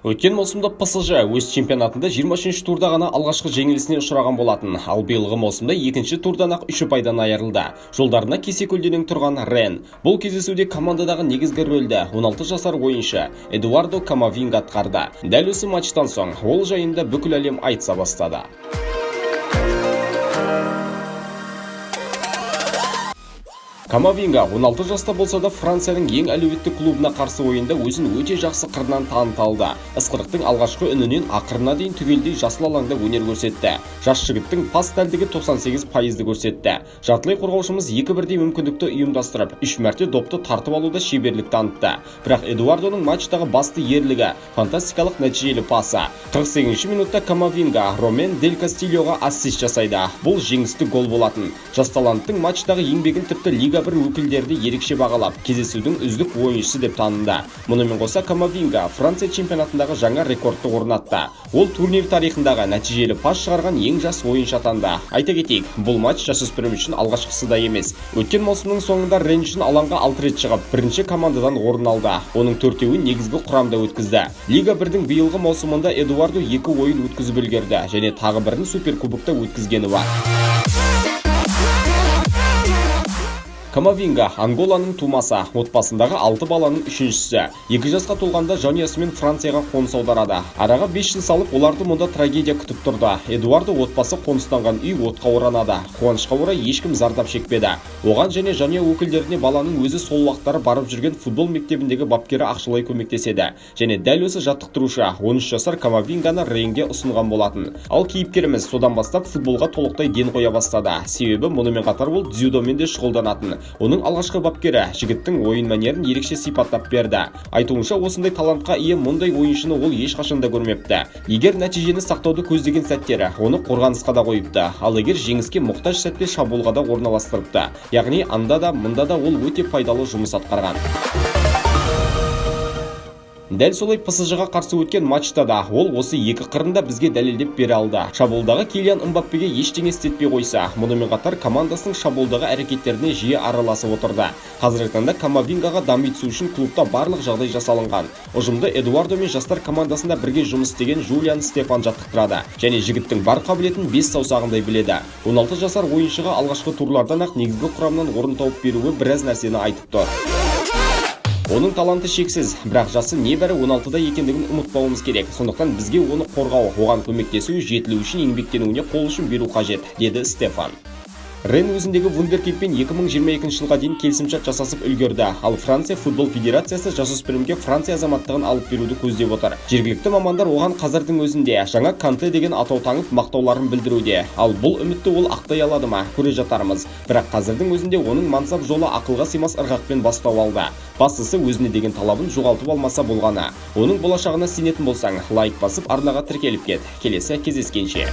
Өткен маусымда ПСЖ өз чемпионатында 23 турда ғана алғашқы жеңілісіне ұшыраған болатын. Ал биылғы маусымда екінші турдан ақ 3 ұпайдан айырылды. Жолдарына кесе көлденең тұрған Рен. Бұл кездесуде командадағы негізгі рөлді 16 жасар ойыншы Эдуардо Камавинга атқарды. Дәл осы матчтан соң ол жайында бүкіл әлем айтса бастады. Камавинга 16 жаста болса да Францияның ең әлеуетті клубына қарсы ойында өзін өте жақсы қырынан таныта алды. Ысқырықтың алғашқы үнінен ақырына дейін түгелдей жасыл алаңда өнер көрсетті. Жас жігіттің пас дәлдігі 98% көрсетті. Жартылай қорғаушымыз 2-1 мүмкіндікті ұйымдастырып, 3 мәрте допты тартып алуда шеберлік танытты. Бірақ Эдуардоның матчтағы басты ерлігі фантастикалық нәтижелі пасы. 48 минутта Камавинга Ромен Дель Кастильоға ассист жасайды. Бұл жеңісті гол болатын. Жас таланттың матчтағы еңбегін тіпті Лига бір өкілдерді ерекше бағалап, кездесудің үздік ойыншысы деп танынды. Мұнымен қоса Камавинга Франция чемпионатындағы жаңа рекордты орнатты. Ол турнир тарихындағы нәтижелі пас шығарған ең жас ойыншы атанды. Айта кетейік, бұл матч жасөспірім үшін алғашқысы да емес. Өткен маусымның соңында Рен үшін алаңға 6 рет шығып, бірінші командадан орын алды. Оның 4-еуін негізгі құрамда өткізді. Лига 1-дің биылғы маусымында Эдуардо 2 ойын өткізіп үлгерді және тағы бірін суперкубокта өткізгені бар. Камавинга Анголаның тумасы, отбасындағы 6 баланың үшіншісі. 2 жасқа толғанда жанұясымен Францияға қоныс аударады. Араға 5 жыл салып, оларды мұнда трагедия күтіп тұрды. Эдуардо отбасы қоныстанған үй отқа оранады. Қуанышқа орай ешкім зардап шекпеді. Оған және жанұя өкілдеріне баланың өзі сол уақыттары барып жүрген футбол мектебіндегі бапкері ақшалай көмектеседі. Және дәл осы жаттықтырушы 13 жасар Камавинганы Ренге ұсынған болатын. Ал кейіпкеріміз содан бастап футболға толықтай ден қоя бастады. Себебі мұнымен қатар ол дзюдомен де шұғылданатын. Оның алғашқы бапкері жігіттің ойын мәнерін ерекше сипаттап берді. Айтуынша, осындай талантқа ие мұндай ойыншыны ол ешқашанда көрмепті. Егер нәтижені сақтауды көздеген сәттері оны қорғанысқа да қойыпты. Ал егер жеңіске мұқтаж сәтте шабуылға да орналастырыпты. Яғни анда да мұнда да ол өте пайдалы жұмыс атқарған. Дәл солай ПСЖ-ға қарсы өткен матчта да ол осы екі қырында бізге дәлелдеп бере алды. Шабуылдағы Килиан Мбаппеге ештеңе істетпей қойса, мұнымен қатар командасының шабуылдағы әрекеттеріне жиі араласып отырды. Қазіргі таңда Камавингаға дами түсу үшін клубта барлық жағдай жасалынған. Ұжымды Эдуардо мен жастар командасында бірге жұмыс істеген Жулиан Стефан жаттықтырады. Және жігіттің бар қабілетін 5 саусағындай біледі. 16 жасар ойыншыға алғашқы турлардан ақ негізгі құрамнан орын тауып беруі біраз нәрсені айтып тұр. Оның таланты шексіз, бірақ жасы небәрі 16-да екендігін ұмытпауымыз керек. Сондықтан бізге оны қорғау, оған көмектесу, жетілу үшін еңбектенуіне қол ұшын беру қажет, деді Стефан. Рен өзіндегі вундеркидпен 2022 жылға дейін келісімшарт жасасып үлгерді. Ал Франция футбол федерациясы жасөспірімге Франция азаматтығын алып беруді көздеп отыр. Жергілікті мамандар оған қазірдің өзінде жаңа Канте деген атау таңып мақтауларын білдіруде. Ал бұл үмітті ол ақтай алады ма, көре жатармыз. Бірақ қазірдің өзінде оның мансап жолы ақылға сыймас ырғақпен бастау алды. Бастысы өзіне деген талабын жоғалтып алмаса болғаны. Оның болашағына сенетін болсаң, лайк басып арнаға тіркеліп кет. Келесі кездескенше.